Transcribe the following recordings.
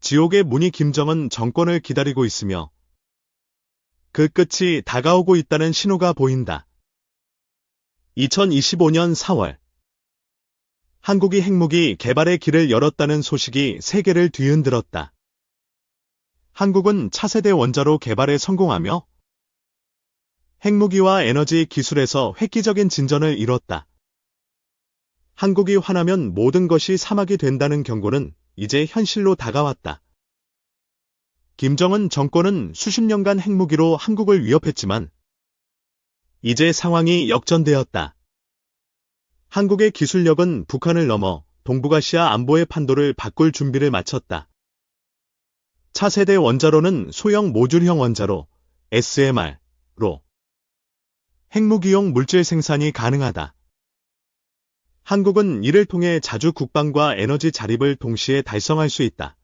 지옥의 문이 김정은 정권을 기다리고 있으며 그 끝이 다가오고 있다는 신호가 보인다. 2025년 4월 한국이 핵무기 개발의 길을 열었다는 소식이 세계를 뒤흔들었다. 한국은 차세대 원자로 개발에 성공하며 핵무기와 에너지 기술에서 획기적인 진전을 이뤘다. 한국이 화나면 모든 것이 사막이 된다는 경고는 이제 현실로 다가왔다. 김정은 정권은 수십 년간 핵무기로 한국을 위협했지만 이제 상황이 역전되었다. 한국의 기술력은 북한을 넘어 동북아시아 안보의 판도를 바꿀 준비를 마쳤다. 차세대 원자로는 소형 모듈형 원자로 SMR로 핵무기용 물질 생산이 가능하다. 한국은 이를 통해 자주 국방과 에너지 자립을 동시에 달성할 수 있다.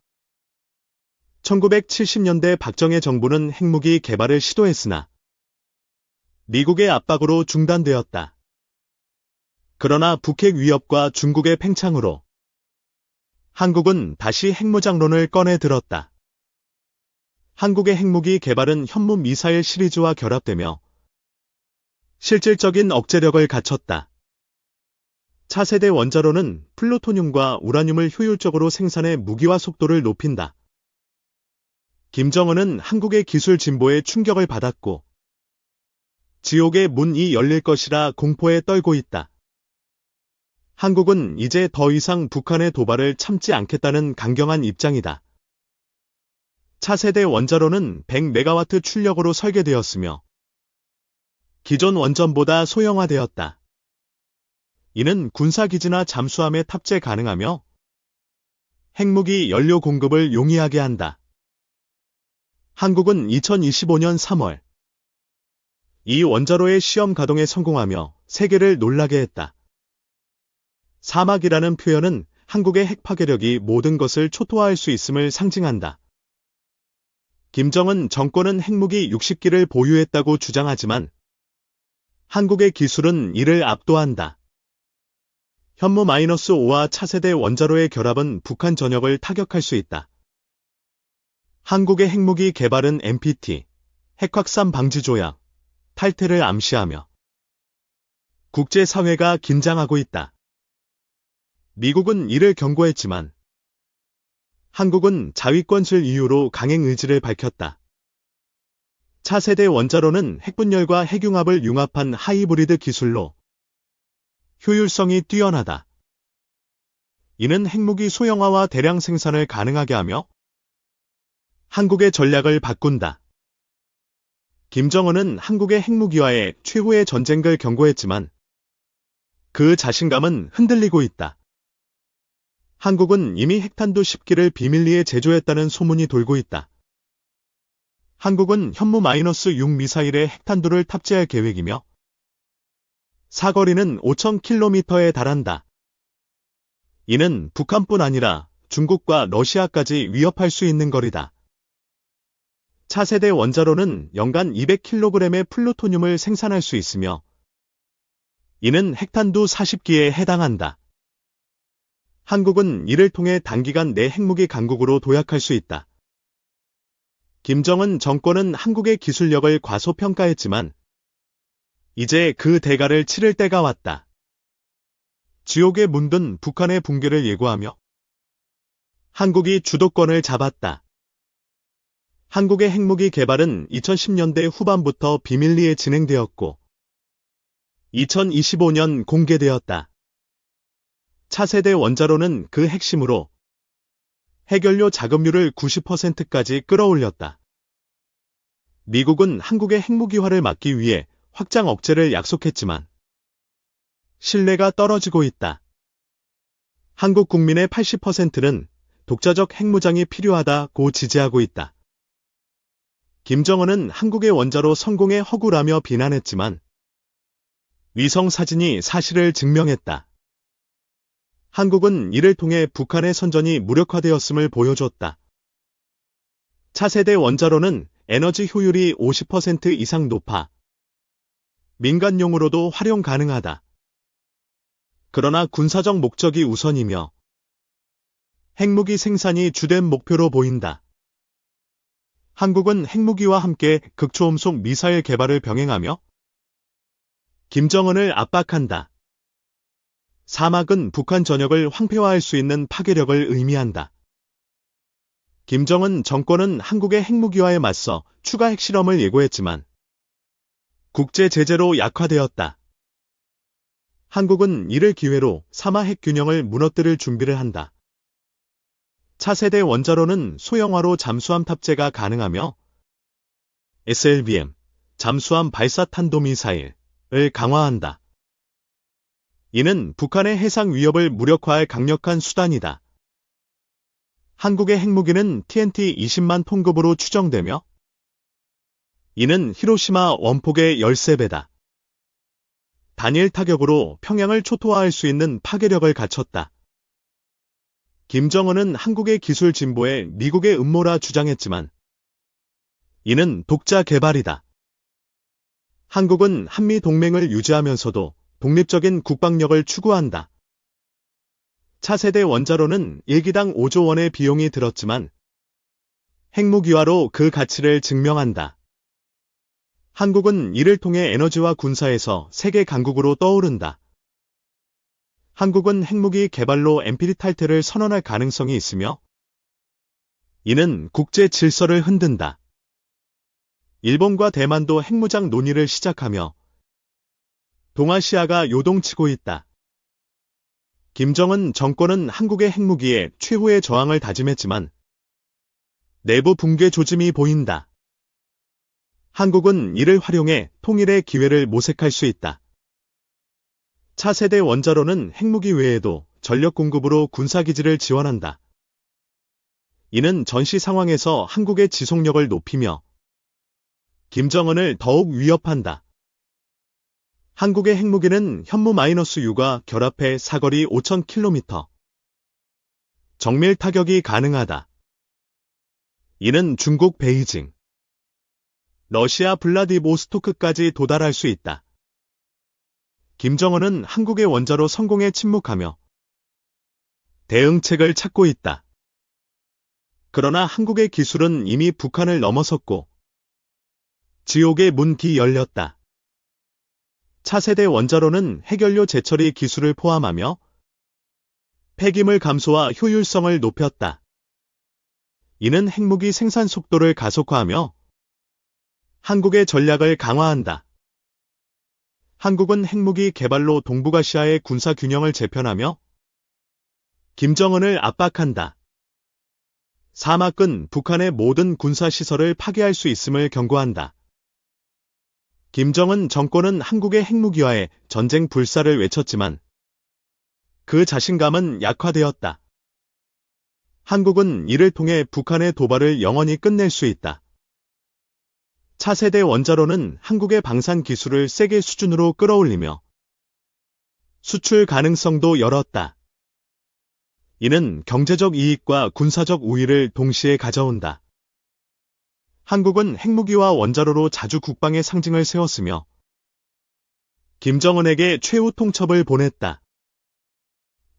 1970년대 박정희 정부는 핵무기 개발을 시도했으나 미국의 압박으로 중단되었다. 그러나 북핵 위협과 중국의 팽창으로 한국은 다시 핵무장론을 꺼내 들었다. 한국의 핵무기 개발은 현무 미사일 시리즈와 결합되며 실질적인 억제력을 갖췄다. 차세대 원자로는 플루토늄과 우라늄을 효율적으로 생산해 무기화 속도를 높인다. 김정은은 한국의 기술 진보에 충격을 받았고 지옥의 문이 열릴 것이라 공포에 떨고 있다. 한국은 이제 더 이상 북한의 도발을 참지 않겠다는 강경한 입장이다. 차세대 원자로는 100메가와트 출력으로 설계되었으며 기존 원전보다 소형화되었다. 이는 군사기지나 잠수함에 탑재 가능하며 핵무기 연료 공급을 용이하게 한다. 한국은 2025년 3월 이 원자로의 시험 가동에 성공하며 세계를 놀라게 했다. 사막이라는 표현은 한국의 핵 파괴력이 모든 것을 초토화할 수 있음을 상징한다. 김정은 정권은 핵무기 60기를 보유했다고 주장하지만 한국의 기술은 이를 압도한다. 현무-5와 차세대 원자로의 결합은 북한 전역을 타격할 수 있다. 한국의 핵무기 개발은 NPT, 핵확산 방지 조약, 탈퇴를 암시하며 국제사회가 긴장하고 있다. 미국은 이를 경고했지만 한국은 자위권실 이유로 강행 의지를 밝혔다. 차세대 원자로는 핵분열과 핵융합을 융합한 하이브리드 기술로 효율성이 뛰어나다. 이는 핵무기 소형화와 대량 생산을 가능하게 하며 한국의 전략을 바꾼다. 김정은은 한국의 핵무기화에 최후의 전쟁을 경고했지만 그 자신감은 흔들리고 있다. 한국은 이미 핵탄두 10기를 비밀리에 제조했다는 소문이 돌고 있다. 한국은 현무-6 미사일에 핵탄두를 탑재할 계획이며 사거리는 5,000km에 달한다. 이는 북한뿐 아니라 중국과 러시아까지 위협할 수 있는 거리다. 차세대 원자로는 연간 200kg의 플루토늄을 생산할 수 있으며 이는 핵탄두 40기에 해당한다. 한국은 이를 통해 단기간 내 핵무기 강국으로 도약할 수 있다. 김정은 정권은 한국의 기술력을 과소평가했지만 이제 그 대가를 치를 때가 왔다. 지옥에 문든 북한의 붕괴를 예고하며 한국이 주도권을 잡았다. 한국의 핵무기 개발은 2010년대 후반부터 비밀리에 진행되었고 2025년 공개되었다. 차세대 원자로는 그 핵심으로 핵연료 자급률을 90%까지 끌어올렸다. 미국은 한국의 핵무기화를 막기 위해 확장 억제를 약속했지만 신뢰가 떨어지고 있다. 한국 국민의 80%는 독자적 핵무장이 필요하다고 지지하고 있다. 김정은은 한국의 원자로 성공에 허구라며 비난했지만 위성 사진이 사실을 증명했다. 한국은 이를 통해 북한의 선전이 무력화되었음을 보여줬다. 차세대 원자로는 에너지 효율이 50% 이상 높아 민간용으로도 활용 가능하다. 그러나 군사적 목적이 우선이며 핵무기 생산이 주된 목표로 보인다. 한국은 핵무기와 함께 극초음속 미사일 개발을 병행하며 김정은을 압박한다. 사막은 북한 전역을 황폐화할 수 있는 파괴력을 의미한다. 김정은 정권은 한국의 핵무기화에 맞서 추가 핵실험을 예고했지만 국제 제재로 약화되었다. 한국은 이를 기회로 사마 핵 균형을 무너뜨릴 준비를 한다. 차세대 원자로는 소형화로 잠수함 탑재가 가능하며 SLBM, 잠수함 발사 탄도미사일을 강화한다. 이는 북한의 해상 위협을 무력화할 강력한 수단이다. 한국의 핵무기는 TNT 20만 톤급으로 추정되며 이는 히로시마 원폭의 13배다. 단일 타격으로 평양을 초토화할 수 있는 파괴력을 갖췄다. 김정은은 한국의 기술 진보에 미국의 음모라 주장했지만 이는 독자 개발이다. 한국은 한미 동맹을 유지하면서도 독립적인 국방력을 추구한다. 차세대 원자로는 1기당 5조 원의 비용이 들었지만 핵무기화로 그 가치를 증명한다. 한국은 이를 통해 에너지와 군사에서 세계 강국으로 떠오른다. 한국은 핵무기 개발로 NPT 탈퇴를 선언할 가능성이 있으며 이는 국제 질서를 흔든다. 일본과 대만도 핵무장 논의를 시작하며 동아시아가 요동치고 있다. 김정은 정권은 한국의 핵무기에 최후의 저항을 다짐했지만 내부 붕괴 조짐이 보인다. 한국은 이를 활용해 통일의 기회를 모색할 수 있다. 차세대 원자로는 핵무기 외에도 전력 공급으로 군사기지를 지원한다. 이는 전시 상황에서 한국의 지속력을 높이며 김정은을 더욱 위협한다. 한국의 핵무기는 현무-U가 결합해 사거리 5,000km 정밀 타격이 가능하다. 이는 중국 베이징, 러시아 블라디보스토크까지 도달할 수 있다. 김정은은 한국의 원자로 성공에 침묵하며 대응책을 찾고 있다. 그러나 한국의 기술은 이미 북한을 넘어섰고 지옥의 문이 열렸다. 차세대 원자로는 핵연료 재처리 기술을 포함하며 폐기물 감소와 효율성을 높였다. 이는 핵무기 생산 속도를 가속화하며 한국의 전략을 강화한다. 한국은 핵무기 개발로 동북아시아의 군사 균형을 재편하며 김정은을 압박한다. 사막은 북한의 모든 군사시설을 파괴할 수 있음을 경고한다. 김정은 정권은 한국의 핵무기화에 전쟁 불사를 외쳤지만 그 자신감은 약화되었다. 한국은 이를 통해 북한의 도발을 영원히 끝낼 수 있다. 차세대 원자로는 한국의 방산 기술을 세계 수준으로 끌어올리며 수출 가능성도 열었다. 이는 경제적 이익과 군사적 우위를 동시에 가져온다. 한국은 핵무기와 원자로로 자주 국방의 상징을 세웠으며 김정은에게 최후 통첩을 보냈다.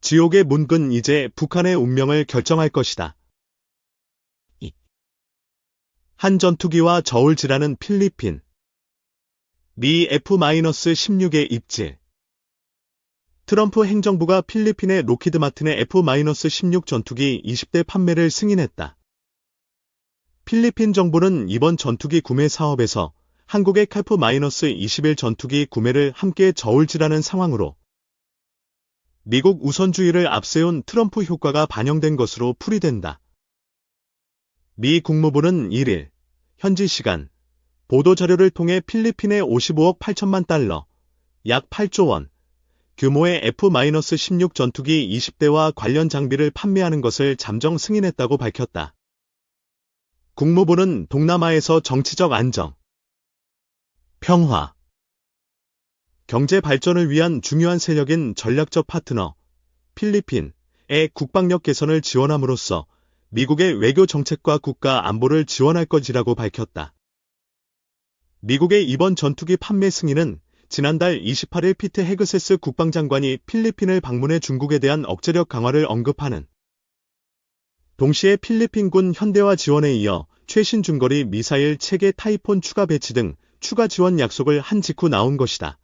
지옥의 문은 이제 북한의 운명을 결정할 것이다. 한 전투기와 저울질하는 필리핀. 미 F-16의 입질. 트럼프 행정부가 필리핀의 록히드 마틴의 F-16 전투기 20대 판매를 승인했다. 필리핀 정부는 이번 전투기 구매 사업에서 한국의 카프-21 전투기 구매를 함께 저울질하는 상황으로 미국 우선주의를 앞세운 트럼프 효과가 반영된 것으로 풀이된다. 미 국무부는 1일 현지 시간 보도자료를 통해 필리핀에 55억 8천만 달러, 약 8조 원 규모의 F-16 전투기 20대와 관련 장비를 판매하는 것을 잠정 승인했다고 밝혔다. 국무부는 동남아에서 정치적 안정, 평화, 경제 발전을 위한 중요한 세력인 전략적 파트너 필리핀의 국방력 개선을 지원함으로써 미국의 외교 정책과 국가 안보를 지원할 것이라고 밝혔다. 미국의 이번 전투기 판매 승인은 지난달 28일 피트 헤그세스 국방장관이 필리핀을 방문해 중국에 대한 억제력 강화를 언급하는 동시에 필리핀군 현대화 지원에 이어 최신 중거리 미사일 체계 타이폰 추가 배치 등 추가 지원 약속을 한 직후 나온 것이다.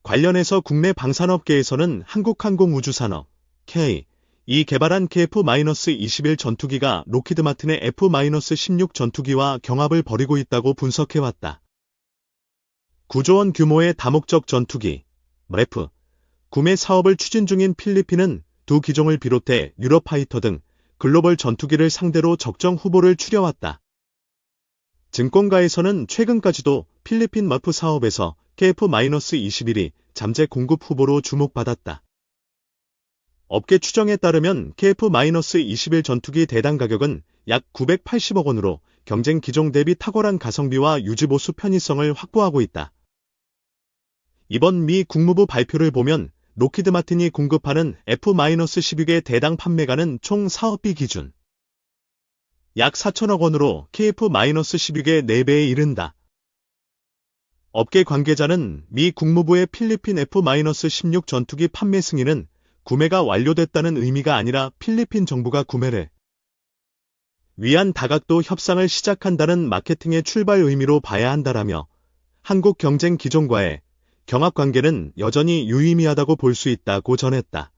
관련해서 국내 방산업계에서는 한국항공우주산업, K, 이 개발한 KF-21 전투기가 로키드 마틴의 F-16 전투기와 경합을 벌이고 있다고 분석해왔다. 9조 원 규모의 다목적 전투기, RF, 구매 사업을 추진 중인 필리핀은 두 기종을 비롯해 유럽파이터 등 글로벌 전투기를 상대로 적정 후보를 추려왔다. 증권가에서는 최근까지도 필리핀 머프 사업에서 KF-21이 잠재 공급 후보로 주목받았다. 업계 추정에 따르면 KF-21 전투기 대당 가격은 약 980억 원으로 경쟁 기종 대비 탁월한 가성비와 유지보수 편의성을 확보하고 있다. 이번 미 국무부 발표를 보면 로키드 마틴이 공급하는 F-16의 대당 판매가는 총 사업비 기준 약 4천억 원으로 KF-16의 4배에 이른다. 업계 관계자는 미 국무부의 필리핀 F-16 전투기 판매 승인은 구매가 완료됐다는 의미가 아니라 필리핀 정부가 구매를 위한 다각도 협상을 시작한다는 마케팅의 출발 의미로 봐야 한다라며 한국 경쟁 기종과의 경합 관계는 여전히 유의미하다고 볼 수 있다고 전했다.